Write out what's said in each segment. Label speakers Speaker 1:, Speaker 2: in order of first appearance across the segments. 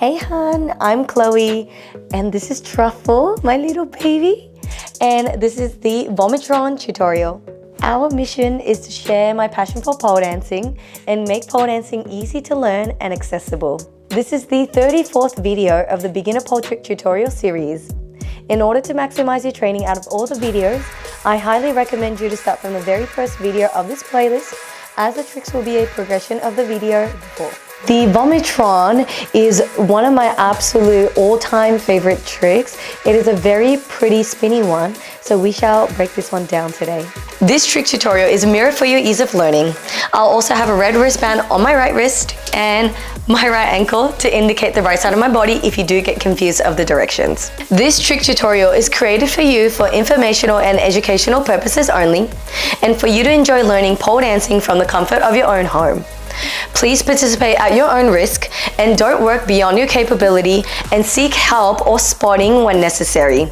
Speaker 1: Hey hun, I'm Chloe and this is Truffle, my little baby, and this is the Vomitron tutorial. Our mission is to share my passion for pole dancing and make pole dancing easy to learn and accessible. This is the 34th video of the beginner pole trick tutorial series. In order to maximize your training out of all the videos, I highly recommend you to start from the very first video of this playlist, as the tricks will be a progression of the video before. The Vomitron is one of my absolute all-time favorite tricks. It is a very pretty spinny one, so we shall break this one down today. This trick tutorial is mirrored for your ease of learning. I'll also have a red wristband on my right wrist and my right ankle to indicate the right side of my body if you do get confused of the directions. This trick tutorial is created for you for informational and educational purposes only, and for you to enjoy learning pole dancing from the comfort of your own home. Please participate at your own risk and don't work beyond your capability, and seek help or spotting when necessary.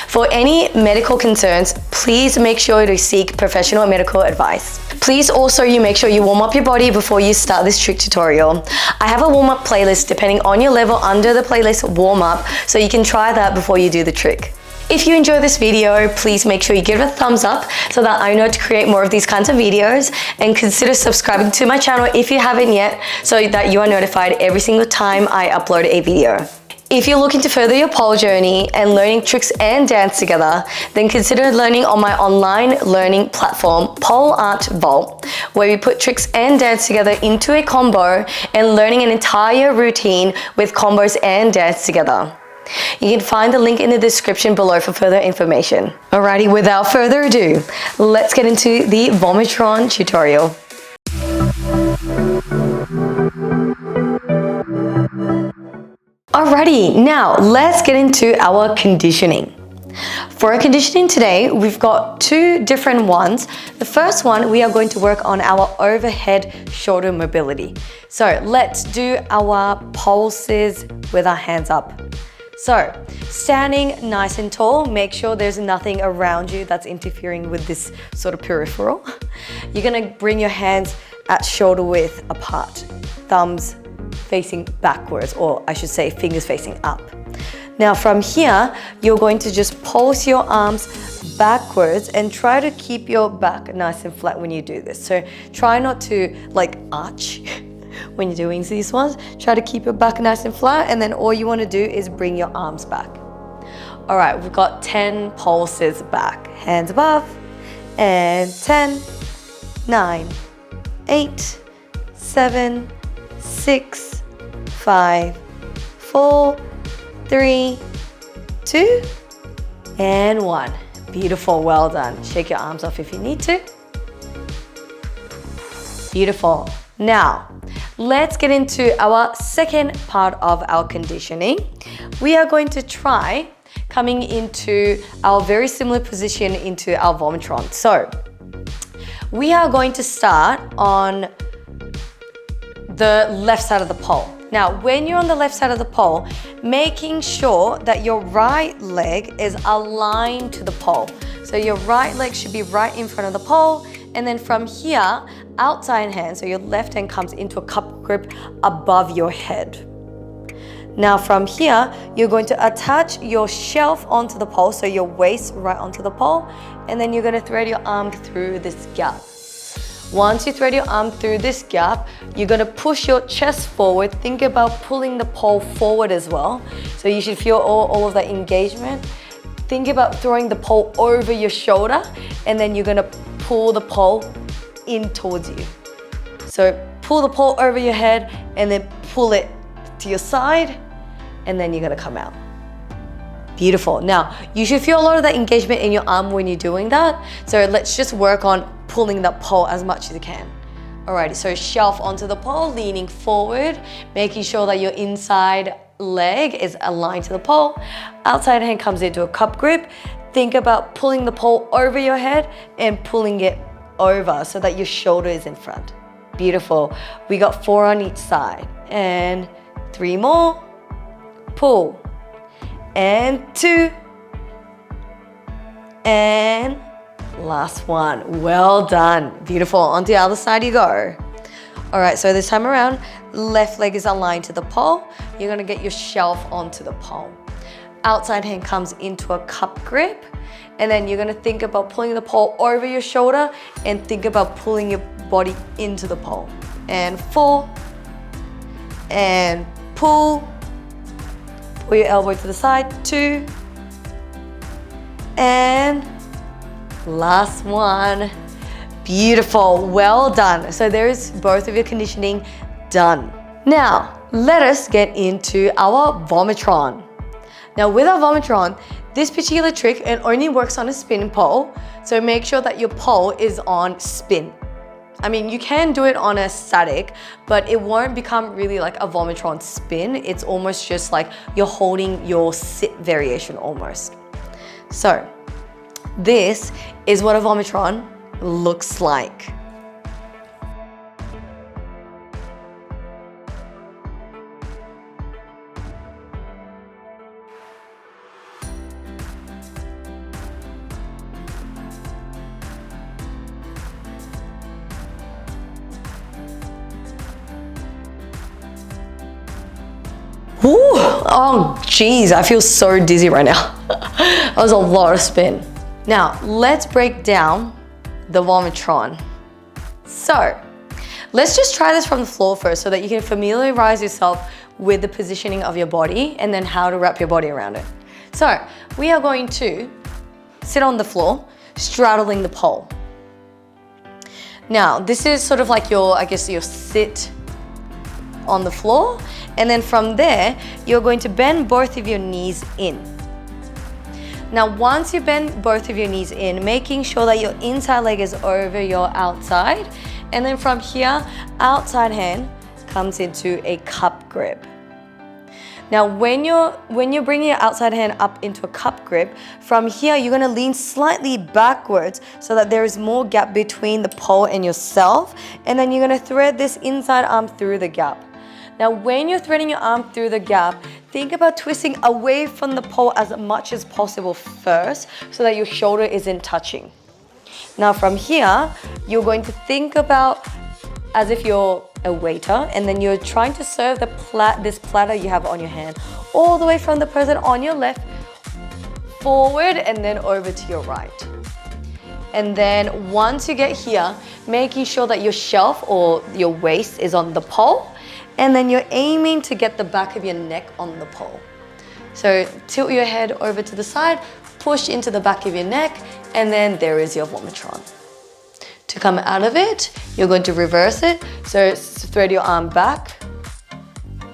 Speaker 1: For any medical concerns, please make sure to seek professional medical advice. Please also make sure you warm up your body before you start this trick tutorial. I have a warm-up playlist depending on your level under the playlist warm up, so you can try that before you do the trick. If you enjoy this video, please make sure you give it a thumbs up so that I know to create more of these kinds of videos, and consider subscribing to my channel if you haven't yet, so that you are notified every single time I upload a video. If you're looking to further your pole journey and learning tricks and dance together, then consider learning on my online learning platform, Pole Art Vault, where we put tricks and dance together into a combo and learning an entire routine with combos and dance together. You can find the link in the description below for further information. Alrighty, without further ado, let's get into the Vomitron tutorial. Alrighty, now let's get into our conditioning. For our conditioning today, we've got two different ones. The first one, we are going to work on our overhead shoulder mobility. So let's do our pulses with our hands up. So, standing nice and tall, make sure there's nothing around you that's interfering with this sort of peripheral. You're gonna bring your hands at shoulder width apart, thumbs facing backwards, or I should say fingers facing up. Now from here, you're going to just pulse your arms backwards and try to keep your back nice and flat when you do this. So try not to like arch when you're doing these ones. Try to keep your back nice and flat, and then all you want to do is bring your arms back. All right, we've got 10 pulses back. Hands above, and 10, 9, 8, 7, 6, 5, 4, 3, 2, and 1. Beautiful, well done. Shake your arms off if you need to. Beautiful. Now, let's get into our second part of our conditioning. We are going to try coming into our very similar position into our Vomitron. So, we are going to start on the left side of the pole. Now, when you're on the left side of the pole, making sure that your right leg is aligned to the pole. So your right leg should be right in front of the pole, and then from here, outside hand, so your left hand comes into a cup grip above your head. Now from here, you're going to attach your shelf onto the pole, so your waist right onto the pole, and then you're going to thread your arm through this gap. Once you thread your arm through this gap, you're going to push your chest forward. Think about pulling the pole forward as well. So you should feel all of that engagement. Think about throwing the pole over your shoulder, and then you're going to pull the pole in towards you. So pull the pole over your head and then pull it to your side, and then you're going to come out. Beautiful. Now, you should feel a lot of that engagement in your arm when you're doing that. So let's just work on pulling that pole as much as you can. Alrighty, so shelf onto the pole, leaning forward, making sure that your inside leg is aligned to the pole. Outside hand comes into a cup grip. Think about pulling the pole over your head and pulling it over so that your shoulder is in front. Beautiful. We got 4 on each side. And 3 more. Pull. And 2. And last one. Well done. Beautiful. On the other side you go. All right, so this time around, left leg is aligned to the pole. you're gonna get your shelf onto the pole. Outside hand comes into a cup grip, and then you're gonna think about pulling the pole over your shoulder and think about pulling your body into the pole. And 4, and pull your elbow to the side, 2, and last one. Beautiful, well done. So there's both of your conditioning done. Now, let us get into our Vomitron. Now with our Vomitron, this particular trick, it only works on a spin pole, so make sure that your pole is on spin. I mean, you can do it on a static, but it won't become really like a Vomitron spin. It's almost just like you're holding your sit variation almost. So, this is what a Vomitron looks like. Ooh, oh geez, I feel so dizzy right now. That was a lot of spin. Now, let's break down the Vomitron. So, let's just try this from the floor first so that you can familiarize yourself with the positioning of your body and then how to wrap your body around it. So, we are going to sit on the floor, straddling the pole. Now, this is sort of like your, I guess, your sit on the floor. And then from there, you're going to bend both of your knees in. Now, once you bend both of your knees in, making sure that your inside leg is over your outside. And then from here, outside hand comes into a cup grip. Now, when you're bringing your outside hand up into a cup grip, from here, you're gonna lean slightly backwards so that there is more gap between the pole and yourself. And then you're gonna thread this inside arm through the gap. Now, when you're threading your arm through the gap, think about twisting away from the pole as much as possible first so that your shoulder isn't touching. Now, from here, you're going to think about as if you're a waiter and then you're trying to serve this platter you have on your hand all the way from the person on your left forward and then over to your right. And then once you get here, making sure that your shelf or your waist is on the pole. And then you're aiming to get the back of your neck on the pole. So tilt your head over to the side, push into the back of your neck, and then there is your Vomitron. To come out of it, you're going to reverse it. So thread your arm back,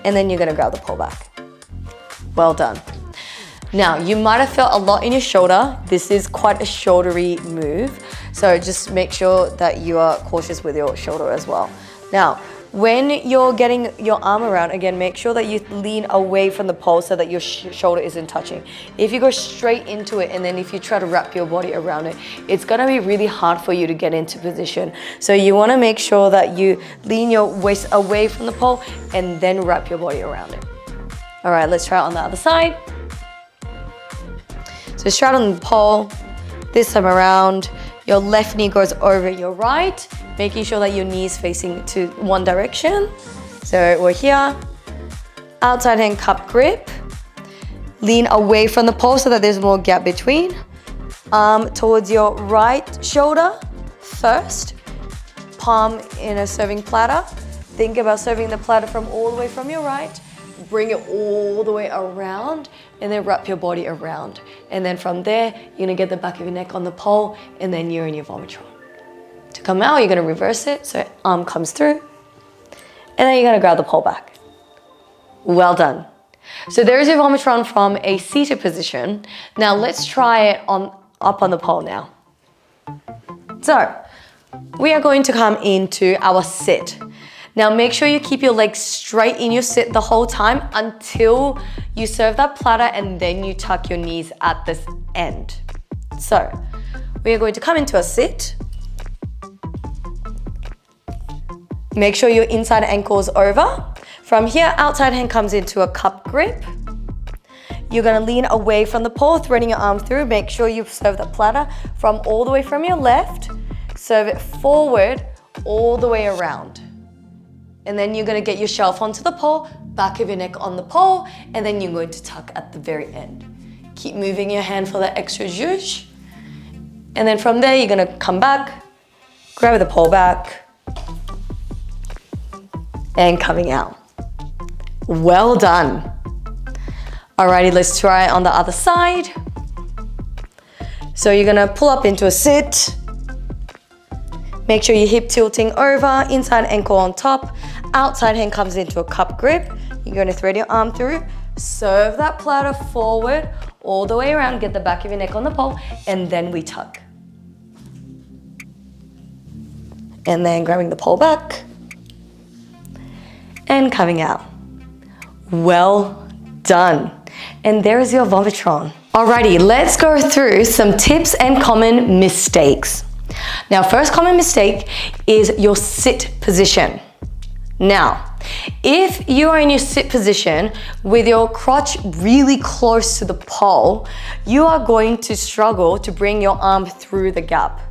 Speaker 1: and then you're gonna grab the pole back. Well done. Now, you might have felt a lot in your shoulder. This is quite a shouldery move. So just make sure that you are cautious with your shoulder as well. Now, when you're getting your arm around, again, make sure that you lean away from the pole so that your shoulder isn't touching. If you go straight into it and then if you try to wrap your body around it, it's gonna be really hard for you to get into position. So you wanna make sure that you lean your waist away from the pole and then wrap your body around it. All right, let's try it on the other side. So straddle the pole, this time around, your left knee goes over your right, making sure that your knee is facing to one direction. So we're here, outside hand cup grip, lean away from the pole so that there's more gap between. Arm towards your right shoulder first, palm in a serving platter. Think about serving the platter from all the way from your right, bring it all the way around and then wrap your body around. And then from there, you're gonna get the back of your neck on the pole and then you're in your Vomitron. To come out, you're gonna reverse it, so arm comes through, and then you're gonna grab the pole back. Well done. So there's your Vomitron from a seated position. Now let's try it up on the pole now. So we are going to come into our sit. Now make sure you keep your legs straight in your sit the whole time until you serve that platter and then you tuck your knees at this end. So we are going to come into a sit. Make sure your inside ankle is over. From here, outside hand comes into a cup grip. You're gonna lean away from the pole, threading your arm through. Make sure you serve the platter from all the way from your left. Serve it forward, all the way around. And then you're gonna get your shelf onto the pole, back of your neck on the pole, and then you're going to tuck at the very end. Keep moving your hand for that extra zhuzh. And then from there, you're gonna come back, grab the pole back, and coming out. Well done. Alrighty, let's try it on the other side. So you're gonna pull up into a sit. Make sure your hip tilting over, inside ankle on top, outside hand comes into a cup grip. You're gonna thread your arm through, serve that platter forward, all the way around, get the back of your neck on the pole, and then we tuck. And then grabbing the pole back, and coming out. Well done. And there is your Vomitron. Alrighty, let's go through some tips and common mistakes. Now, first common mistake is your sit position. Now, if you are in your sit position with your crotch really close to the pole, you are going to struggle to bring your arm through the gap.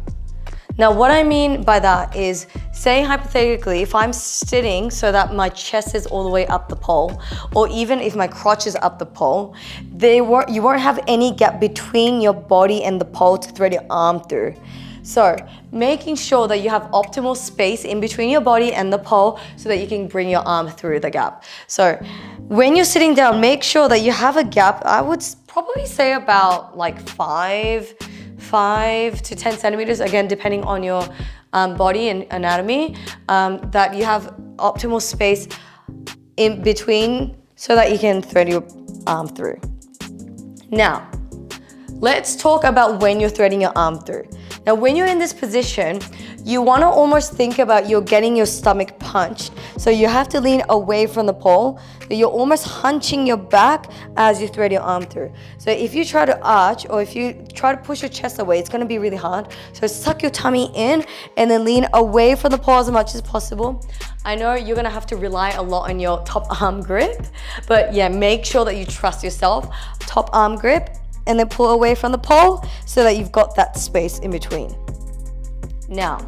Speaker 1: Now, what I mean by that is, say hypothetically, if I'm sitting so that my chest is all the way up the pole, or even if my crotch is up the pole, you won't have any gap between your body and the pole to thread your arm through. So, making sure that you have optimal space in between your body and the pole so that you can bring your arm through the gap. So, when you're sitting down, make sure that you have a gap. I would probably say about like 5 to 10 centimeters, again, depending on your body and anatomy, that you have optimal space in between so that you can thread your arm through. Now, let's talk about when you're threading your arm through. Now, when you're in this position, you want to almost think about you're getting your stomach punched. So you have to lean away from the pole. So you're almost hunching your back as you thread your arm through. So if you try to arch or if you try to push your chest away, it's going to be really hard. So suck your tummy in and then lean away from the pole as much as possible. I know you're going to have to rely a lot on your top arm grip, but yeah, make sure that you trust yourself. Top arm grip, and then pull away from the pole so that you've got that space in between. Now,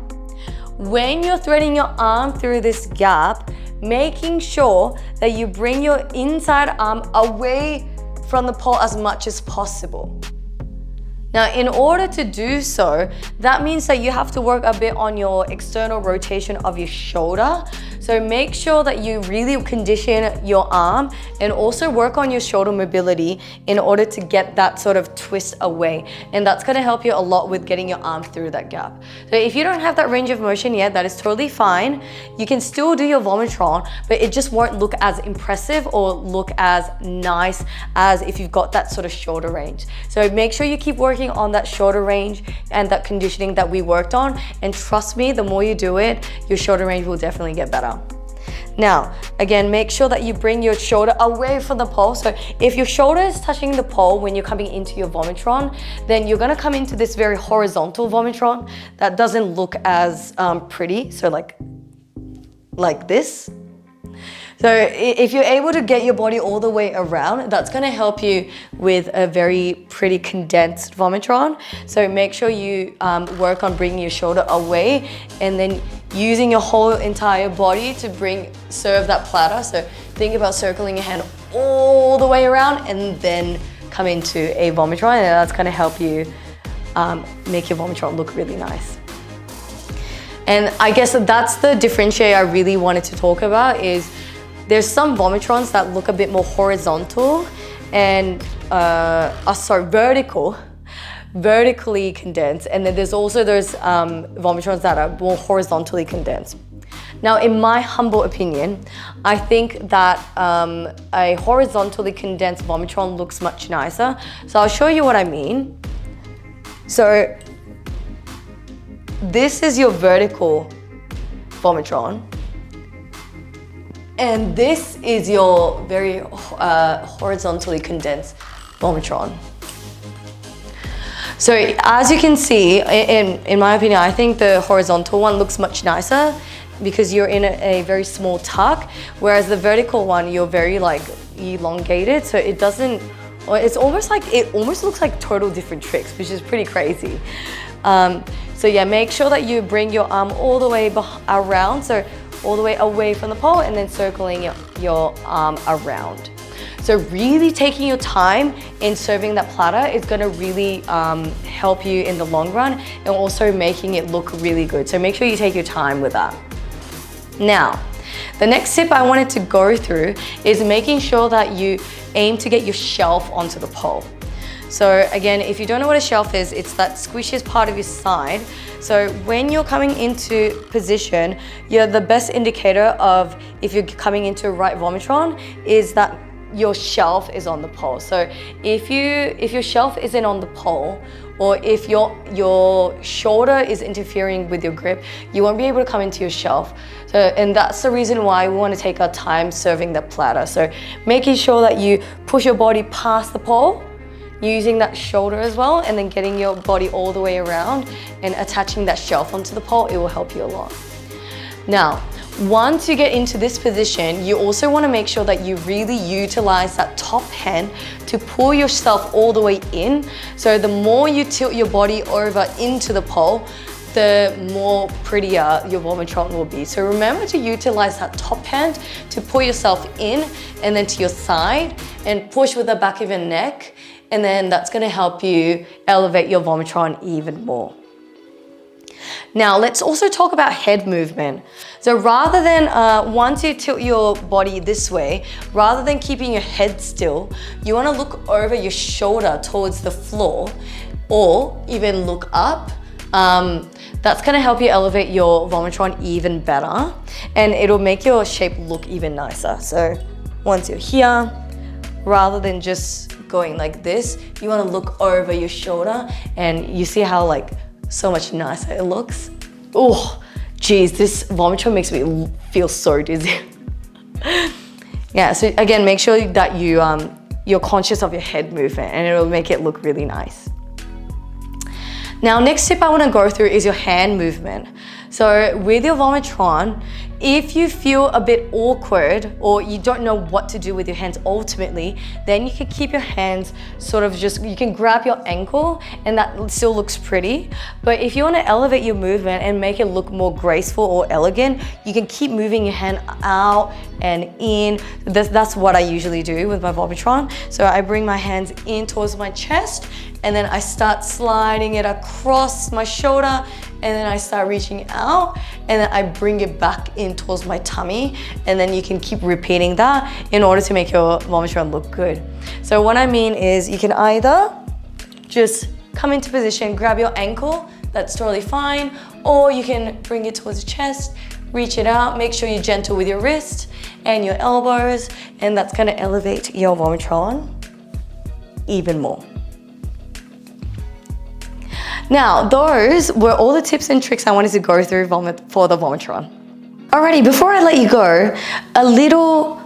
Speaker 1: when you're threading your arm through this gap, making sure that you bring your inside arm away from the pole as much as possible. Now, in order to do so, that means that you have to work a bit on your external rotation of your shoulder. So make sure that you really condition your arm and also work on your shoulder mobility in order to get that sort of twist away. And that's gonna help you a lot with getting your arm through that gap. So if you don't have that range of motion yet, that is totally fine. You can still do your Vomitron, but it just won't look as impressive or look as nice as if you've got that sort of shoulder range. So make sure you keep working on that shoulder range and that conditioning that we worked on. And trust me, the more you do it, your shoulder range will definitely get better. Now, again, make sure that you bring your shoulder away from the pole. So if your shoulder is touching the pole when you're coming into your Vomitron, then you're gonna come into this very horizontal Vomitron that doesn't look as pretty. So like this. So if you're able to get your body all the way around, that's gonna help you with a very pretty condensed Vomitron. So make sure you work on bringing your shoulder away and then using your whole entire body to serve that platter. So think about circling your hand all the way around and then come into a Vomitron, and that's gonna help you make your Vomitron look really nice. And I guess that's the differentiator I really wanted to talk about is there's some Vomitrons that look a bit more horizontal and, vertically condensed. And then there's also those Vomitrons that are more horizontally condensed. Now, in my humble opinion, I think that a horizontally condensed Vomitron looks much nicer. So I'll show you what I mean. So this is your vertical Vomitron. And this is your very horizontally condensed Vomitron. So as you can see, in my opinion, I think the horizontal one looks much nicer because you're in a very small tuck, whereas the vertical one, you're very like elongated. So it doesn't, or it almost looks like total different tricks, which is pretty crazy. So yeah, make sure that you bring your arm all the way around. So all the way away from the pole and then circling your arm around. So really taking your time in serving that platter is gonna really help you in the long run and also making it look really good. So make sure you take your time with that. Now, the next tip I wanted to go through is making sure that you aim to get your shelf onto the pole. So again, if you don't know what a shelf is, it's that squishiest part of your side. So when you're coming into position, the best indicator of if you're coming into right Vomitron is that your shelf is on the pole. So if your shelf isn't on the pole, or if your shoulder is interfering with your grip, you won't be able to come into your shelf. So, and that's the reason why we want to take our time serving the platter. So making sure that you push your body past the pole, using that shoulder as well, and then getting your body all the way around and attaching that shelf onto the pole, it will help you a lot. Now, once you get into this position, you also want to make sure that you really utilize that top hand to pull yourself all the way in. So the more you tilt your body over into the pole, the more prettier your Vomitron will be. So remember to utilize that top hand to pull yourself in and then to your side and push with the back of your neck. And then that's going to help you elevate your Vomitron even more. Now, let's also talk about head movement. So rather than, once you tilt your body this way, rather than keeping your head still, you want to look over your shoulder towards the floor or even look up. That's going to help you elevate your Vomitron even better, and it'll make your shape look even nicer. So once you're here, rather than just going like this, you want to look over your shoulder, and you see how like so much nicer it looks. Oh, geez, this Vomitron makes me feel so dizzy. Yeah, so again, make sure that you're conscious of your head movement, and it'll make it look really nice. Now, next tip I want to go through is your hand movement. So with your Vomitron, if you feel a bit awkward or you don't know what to do with your hands ultimately, then you can keep your hands sort of you can grab your ankle and that still looks pretty. But if you want to elevate your movement and make it look more graceful or elegant, you can keep moving your hand out and in. That's what I usually do with my Vomitron. So I bring my hands in towards my chest, and then I start sliding it across my shoulder, and then I start reaching out, and then I bring it back in towards my tummy, and then you can keep repeating that in order to make your Vomitron look good. So what I mean is you can either just come into position, grab your ankle, that's totally fine, or you can bring it towards the chest, reach it out, make sure you're gentle with your wrist and your elbows, and that's gonna elevate your Vomitron even more. Now, those were all the tips and tricks I wanted to go through for the Vomitron. Alrighty, before I let you go, a little,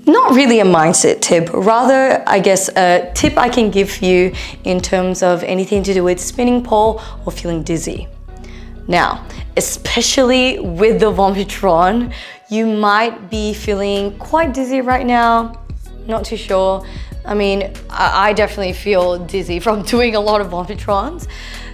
Speaker 1: not really a mindset tip, rather, I guess, a tip I can give you in terms of anything to do with spinning pole or feeling dizzy. Now, especially with the Vomitron, you might be feeling quite dizzy right now, not too sure. I mean, I definitely feel dizzy from doing a lot of Vomitrons.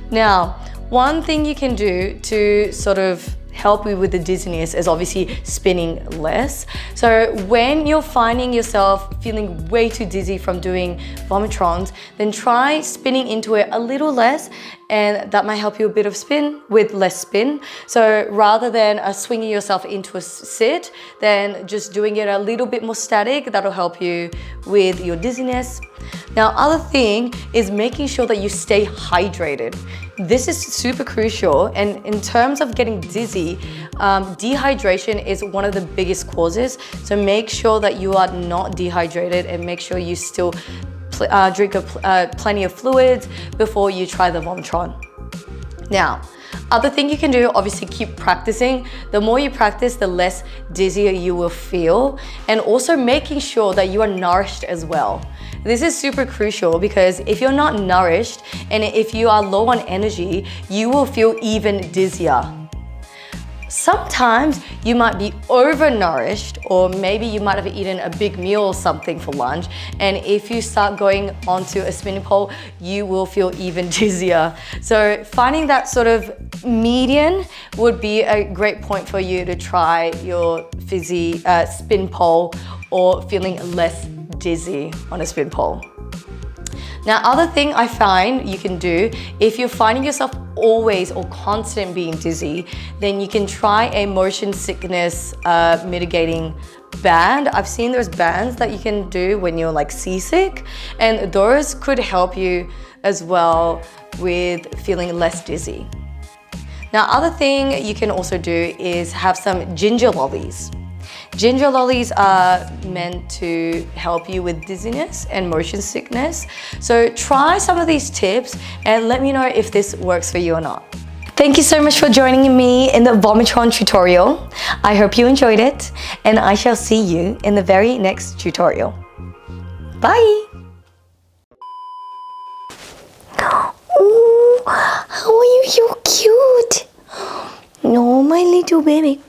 Speaker 1: Now, one thing you can do to sort of help you with the dizziness is obviously spinning less. So when you're finding yourself feeling way too dizzy from doing Vomitrons, then try spinning into it a little less, and that might help you a bit of spin with less spin. So rather than swinging yourself into a sit, then just doing it a little bit more static, that'll help you with your dizziness. Now, other thing is making sure that you stay hydrated. This is super crucial, and in terms of getting dizzy, dehydration is one of the biggest causes. So make sure that you are not dehydrated, and make sure you still drink plenty of fluids before you try the Vomitron. Now, other thing you can do, obviously keep practicing. The more you practice, the less dizzier you will feel, and also making sure that you are nourished as well. This is super crucial, because if you're not nourished and if you are low on energy, you will feel even dizzier. Sometimes you might be overnourished, or maybe you might have eaten a big meal or something for lunch, and if you start going onto a spinning pole, you will feel even dizzier. So finding that sort of median would be a great point for you to try your spin pole, or feeling less dizzy on a spin pole. Now, other thing I find you can do, if you're finding yourself always or constant being dizzy, then you can try a motion sickness mitigating band. I've seen those bands that you can do when you're like seasick, and those could help you as well with feeling less dizzy. Now, other thing you can also do is have some ginger lollies. Ginger lollies are meant to help you with dizziness and motion sickness. So try some of these tips and let me know if this works for you or not. Thank you so much for joining me in the Vomitron tutorial. I hope you enjoyed it, and I shall see you in the very next tutorial. Bye! Oh, how are you so cute? No, my little baby.